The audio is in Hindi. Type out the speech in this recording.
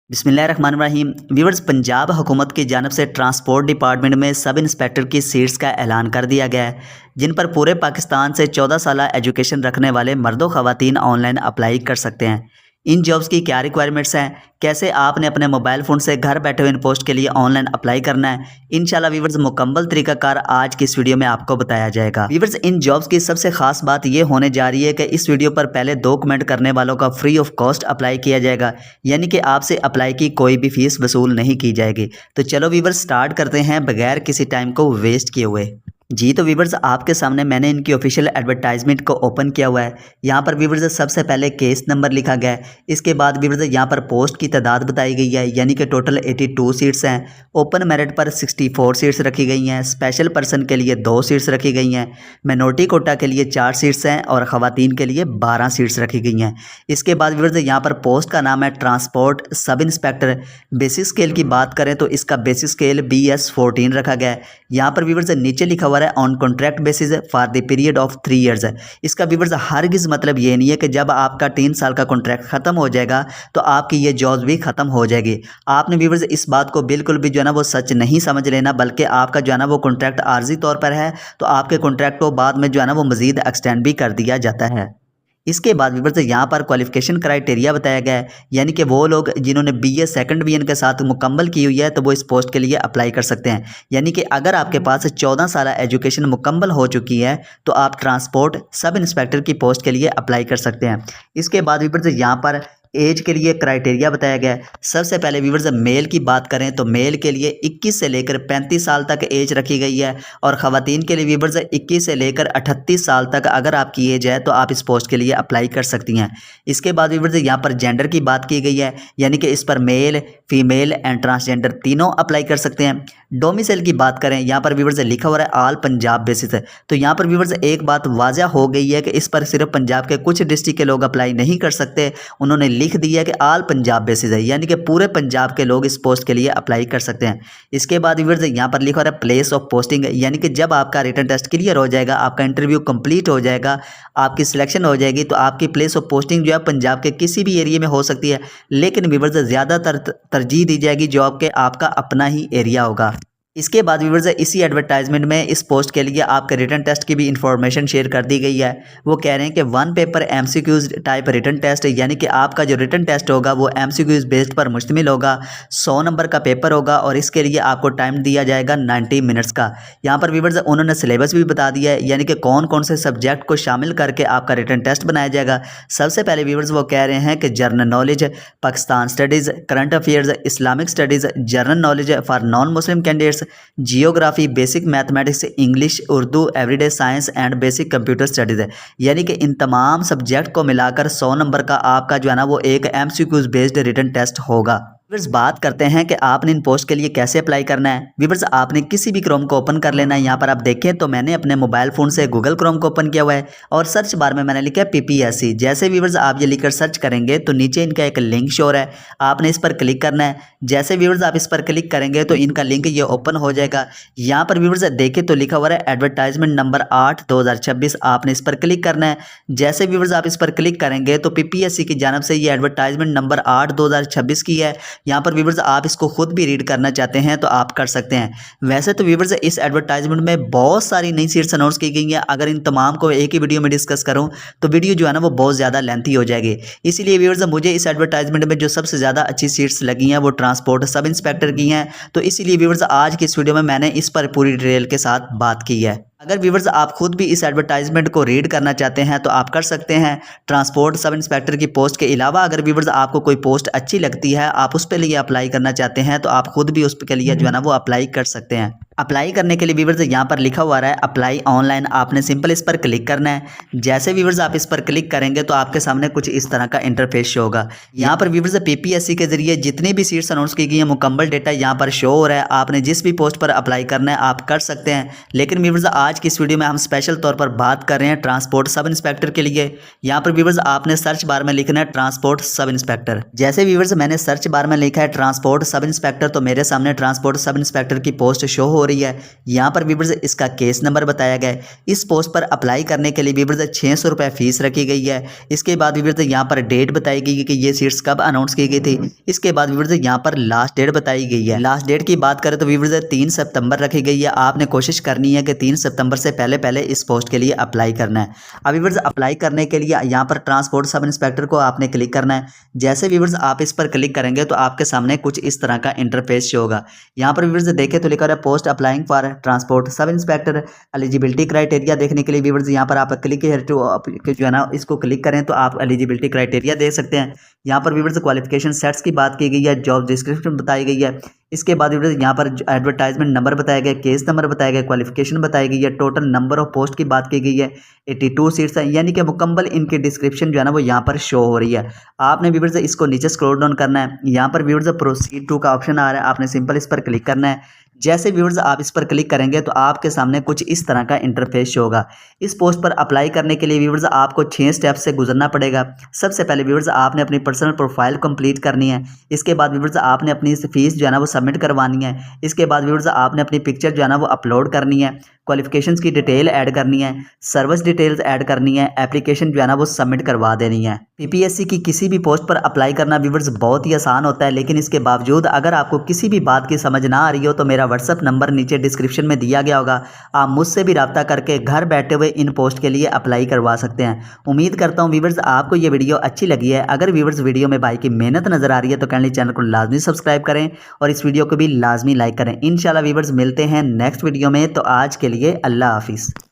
बिस्मिल्लाहिर्रहमानिर्रहीम। व्यूअर्स, पंजाब हुकूमत की जानब से ट्रांसपोर्ट डिपार्टमेंट में सब इंस्पेक्टर की सीट्स का ऐलान कर दिया गया है, जिन पर पूरे पाकिस्तान से 14 साल एजुकेशन रखने वाले मर्दों ख़वातीन ऑनलाइन अप्लाई कर सकते हैं। इन जॉब्स की क्या रिक्वायरमेंट्स हैं, कैसे आपने अपने मोबाइल फ़ोन से घर बैठे हुए इन पोस्ट के लिए ऑनलाइन अप्लाई करना है, इंशाल्लाह व्यूअर्स मुकम्मल तरीकाकार आज की इस वीडियो में आपको बताया जाएगा। व्यूअर्स, इन जॉब्स की सबसे खास बात ये होने जा रही है कि इस वीडियो पर पहले 2 कमेंट करने वालों का फ्री ऑफ कॉस्ट अप्लाई किया जाएगा, यानी कि आपसे अप्लाई की कोई भी फीस वसूल नहीं की जाएगी। तो चलो व्यूअर्स स्टार्ट करते हैं बगैर किसी टाइम को वेस्ट किए हुए। जी तो व्यूवर्स, आपके सामने मैंने इनकी ऑफिशियल एडवर्टाइजमेंट को ओपन किया हुआ है। यहाँ पर व्यूवर्स सबसे पहले केस नंबर लिखा गया है। इसके बाद व्यूवर्स यहाँ पर पोस्ट की तादाद बताई गई है, यानी कि टोटल 82 सीट्स हैं। ओपन मेरिट पर 64 सीट्स रखी गई हैं। स्पेशल पर्सन के लिए 2 सीट्स रखी गई हैं। मिनोरिटी कोटा के लिए 4 सीट्स हैं और ख़वातीन के लिए 12 सीट्स रखी गई हैं। इसके बाद व्यूवर्स यहाँ पर पोस्ट का नाम है transport sub inspector. Basic scale की बात करें तो इसका बेसिक स्केल BS 14 रखा गया है। यहाँ पर व्यूवर्स नीचे लिखा हुआ है on contract basis for the period of 3 years है। इसका व्यूवर्स हरगिज़ मतलब ये नहीं है कि जब आपका 3 साल का कॉन्ट्रैक्ट ख़त्म हो जाएगा तो आपकी ये जॉब भी ख़त्म हो जाएगी। आपने व्यूवर्स इस बात को बिल्कुल भी जो है ना वो सच नहीं समझ लेना, बल्कि आपका जो है ना वो कॉन्ट्रैक्ट आर्जी तौर पर है, तो आपके कॉन्ट्रैक्ट को बाद में जो है ना वो मज़ीद एक्सटेंड भी कर दिया जाता है। इसके बाद व्यूअर्स यहाँ पर क्वालिफिकेशन क्राइटेरिया बताया गया है, यानी कि वो लोग जिन्होंने BA सेकंड BN के साथ मुकम्मल की हुई है तो वो इस पोस्ट के लिए अप्लाई कर सकते हैं। यानी कि अगर आपके पास 14 साल एजुकेशन मुकम्मल हो चुकी है तो आप ट्रांसपोर्ट सब इंस्पेक्टर की पोस्ट के लिए अप्लाई कर सकते हैं। इसके बाद व्यूअर्स यहाँ पर एज के लिए क्राइटेरिया बताया गया है। सबसे पहले व्यूअर्स मेल की बात करें तो मेल के लिए 21 से लेकर 35 साल तक एज रखी गई है, और ख़वातीन के लिए व्यूअर्स 21 से लेकर 38 साल तक अगर आपकी एज है तो आप इस पोस्ट के लिए अप्लाई कर सकती हैं। इसके बाद व्यूअर्स यहाँ पर जेंडर की बात की गई है, यानी कि इस पर मेल, फीमेल एंड ट्रांसजेंडर तीनों अप्लाई कर सकते हैं। डोमिसाइल की बात करें, यहाँ पर व्यूअर्स लिखा हुआ है ऑल पंजाब बेसिस है। तो यहाँ पर व्यूअर्स एक बात वाज़ह हो गई है कि इस पर सिर्फ पंजाब के कुछ डिस्ट्रिक्ट के लोग अप्लाई नहीं कर सकते। उन्होंने लिख दिया कि ऑल पंजाब बेसिस है, यानी कि पूरे पंजाब के लोग इस पोस्ट के लिए अप्लाई कर सकते हैं। इसके बाद व्यूअर्स यहाँ पर लिखा हुआ है प्लेस ऑफ पोस्टिंग, यानी कि जब आपका रिटन टेस्ट क्लियर हो जाएगा, आपका इंटरव्यू कंप्लीट हो जाएगा, आपकी सिलेक्शन हो जाएगी, तो आपकी प्लेस ऑफ पोस्टिंग जो है पंजाब के किसी भी एरिया में हो सकती है, लेकिन व्यूअर्स ज़्यादातर तरजीह दी जाएगी जॉब के आपका अपना ही एरिया होगा। इसके बाद व्यूअर्स इसी एडवर्टाइजमेंट में इस पोस्ट के लिए आपके रिटन टेस्ट की भी इंफॉर्मेशन शेयर कर दी गई है। वो कह रहे हैं कि 1 paper MCQs type written test, यानी कि आपका जो रिटन टेस्ट होगा वो MCQs बेस्ड पर मुश्तमिल होगा। 100 नंबर का पेपर होगा और इसके लिए आपको टाइम दिया जाएगा 90 मिनट्स का। यहाँ पर व्यूअर्स उन्होंने सिलेबस भी बता दिया है, यानी कि कौन कौन से सब्जेक्ट को शामिल करके आपका रिटन टेस्ट बनाया जाएगा। सबसे पहले व्यूअर्स वो कह रहे हैं कि general knowledge, Pakistan studies, current affairs, Islamic studies, general knowledge for non Muslim candidates, geography, basic mathematics, English, Urdu, everyday science and basic computer studies है। यानी कि इन तमाम सब्जेक्ट को मिलाकर 100 नंबर का आपका जो है ना वो एक MCQs बेस्ड रिटन टेस्ट होगा। व्यूअर्स बात करते हैं कि आपने इन पोस्ट के लिए कैसे अप्लाई करना है। व्यूअर्स आपने किसी भी क्रोम को ओपन कर लेना है। यहाँ पर आप देखें तो मैंने अपने मोबाइल फ़ोन से गूगल क्रोम को ओपन किया हुआ है और सर्च बार में मैंने लिखा है PPSC। जैसे व्यूअर्स आप ये लिखकर सर्च करेंगे तो नीचे इनका एक लिंक शो है, आपने इस पर क्लिक करना है। जैसे व्यूअर्स आप इस पर क्लिक करेंगे तो इनका लिंक ये ओपन हो जाएगा। यहाँ पर व्यूअर्स देखें तो लिखा हुआ है एडवर्टाइजमेंट नंबर 8/2026, आपने इस पर क्लिक करना है। जैसे व्यूअर्स आप इस पर क्लिक करेंगे तो PPSC की जानब से ये एडवर्टाइजमेंट नंबर 8/2026 की है। यहाँ पर व्यूअर्स आप इसको खुद भी रीड करना चाहते हैं तो आप कर सकते हैं। वैसे तो व्यूअर्स इस एडवर्टाइजमेंट में बहुत सारी नई सीट्स अनाउंस की गई हैं। अगर इन तमाम को एक ही वीडियो में डिस्कस करूं तो वीडियो जो है ना वो बहुत ज़्यादा लेंथी हो जाएगी। इसीलिए व्यूअर्स मुझे इस एडवर्टाइजमेंट में जो सबसे ज़्यादा अच्छी सीट्स लगी हैं वो ट्रांसपोर्ट सब इंस्पेक्टर की हैं। तो इसीलिए व्यूअर्स आज की इस वीडियो में मैंने इस पर पूरी डिटेल के साथ बात की है। अगर व्यूअर्स आप खुद भी इस एडवर्टाइजमेंट को रीड करना चाहते हैं तो आप कर सकते हैं। ट्रांसपोर्ट सब इंस्पेक्टर की पोस्ट के अलावा अगर व्यूअर्स आपको कोई पोस्ट अच्छी लगती है, आप उस पे लिए अप्लाई करना चाहते हैं तो आप खुद भी उस के लिए जो है ना वो अप्लाई कर सकते हैं। अप्लाई करने के लिए व्यूअर्स यहाँ पर लिखा हुआ है अप्लाई ऑनलाइन, आपने सिंपल इस पर क्लिक करना है। जैसे व्यूअर्स आप इस पर क्लिक करेंगे तो आपके सामने कुछ इस तरह का इंटरफेस शो होगा। यहाँ पर व्यूअर्स PPSC के जरिए जितनी भी सीट्स अनाउंस की गई हैं मुकम्मल डेटा यहाँ पर शो हो रहा है। आपने जिस भी पोस्ट पर अप्लाई करना है आप कर सकते हैं। लेकिन व्यूअर्स आज की इस वीडियो में हम स्पेशल तौर पर बात कर रहे हैं ट्रांसपोर्ट सब इंस्पेक्टर के लिए। यहाँ पर व्यूअर्स आपने सर्च बार में लिखना है ट्रांसपोर्ट सब इंस्पेक्टर। जैसे व्यूअर्स मैंने सर्च बार में लिखा है ट्रांसपोर्ट सब इंस्पेक्टर तो मेरे सामने ट्रांसपोर्ट सब इंस्पेक्टर की पोस्ट शो हो रही है। यहाँ पर व्यूअर्स इसका केस नंबर बताया गया है। इस पोस्ट पर अप्लाई करने के लिए व्यूअर्स 600 रुपये फीस रखी गई है। इसके बाद व्यूअर्स यहाँ पर डेट बताई गई है कि ये सीट्स कब अनाउंस की गई थी। इसके बाद व्यूअर्स यहाँ पर लास्ट डेट बताई गई है। लास्ट डेट की बात करें तो व्यूअर्स 3 सितंबर रखी गई है। आपने कोशिश करनी है कि 3 सितंबर से पहले पहले इस पोस्ट के लिए अप्लाई करना है। अब व्यूअर्स अप्लाई करने के लिए यहाँ पर ट्रांसपोर्ट सब इंस्पेक्टर को आपने क्लिक करना है। जैसे व्यूअर्स आप इस पर क्लिक करेंगे तो आपके सामने कुछ इस तरह का इंटरफेस शो होगा। यहाँ पर व्यूअर्स देखें तो लिखा है post applying for transport sub inspector eligibility criteria. देखने के लिए व्यूअर्स यहाँ पर आप क्लिक जो है ना इसको क्लिक करें तो आप एलिजिबिलिटी क्राइटेरिया देख सकते हैं। यहाँ पर व्यूअर्स क्वालिफिकेशन सेट्स की बात की गई है, जॉब डिस्क्रिप्शन बताई गई है। इसके बाद व्यूअर्स यहाँ पर एडवर्टाइजमेंट नंबर बताया गया, केस नंबर बताया गया, क्वालिफिकेशन बताई गई है, टोटल नंबर ऑफ पोस्ट की बात की गई है, 82 सीट्स हैं। यानी कि मुकम्मल इनकी डिस्क्रिप्शन जो है ना वो यहाँ पर शो हो रही है। आपने व्यूअर्स इसको नीचे स्क्रॉल डाउन करना है। यहाँ पर व्यूअर्स प्रोसीड टू का ऑप्शन आ रहा है, आपने सिंपल इस पर क्लिक करना है। जैसे व्यूअर्स आप इस पर क्लिक करेंगे तो आपके सामने कुछ इस तरह का इंटरफेस शो होगा। इस पोस्ट पर अप्लाई करने के लिए व्यूअर्स आपको 6 स्टेप्स से गुजरना पड़ेगा। सबसे पहले व्यूअर्स आपने अपनी पर्सनल प्रोफाइल कंप्लीट करनी है। इसके बाद व्यूअर्स आपने अपनी फीस जो है ना वो सबमिट करवानी है। इसके बाद व्यूअर्स आपने अपनी पिक्चर जो है ना वो अपलोड करनी है, क्वालिफिकेशंस की डिटेल ऐड करनी है, सर्विस डिटेल्स ऐड करनी है, एप्लीकेशन जो है ना वो सबमिट करवा देनी है। पीपीएससी की किसी भी पोस्ट पर अप्लाई करना व्यूअर्स बहुत ही आसान होता है, लेकिन इसके बावजूद अगर आपको किसी भी बात की समझ ना आ रही हो तो मेरा व्हाट्सअप नंबर नीचे डिस्क्रिप्शन में दिया गया होगा। आप मुझसे भी रब्ता करके घर बैठे हुए इन पोस्ट के लिए अप्लाई करवा सकते हैं। उम्मीद करता हूँ व्यूअर्स आपको ये वीडियो अच्छी लगी है। अगर व्यूअर्स वीडियो में भाई की मेहनत नजर आ रही है तो काइंडली चैनल को लाजमी सब्सक्राइब करें और इस वीडियो को भी लाजमी लाइक करें। इंशाल्लाह व्यूअर्स मिलते हैं नेक्स्ट वीडियो में। तो आज के लिए अल्लाह हाफिज़।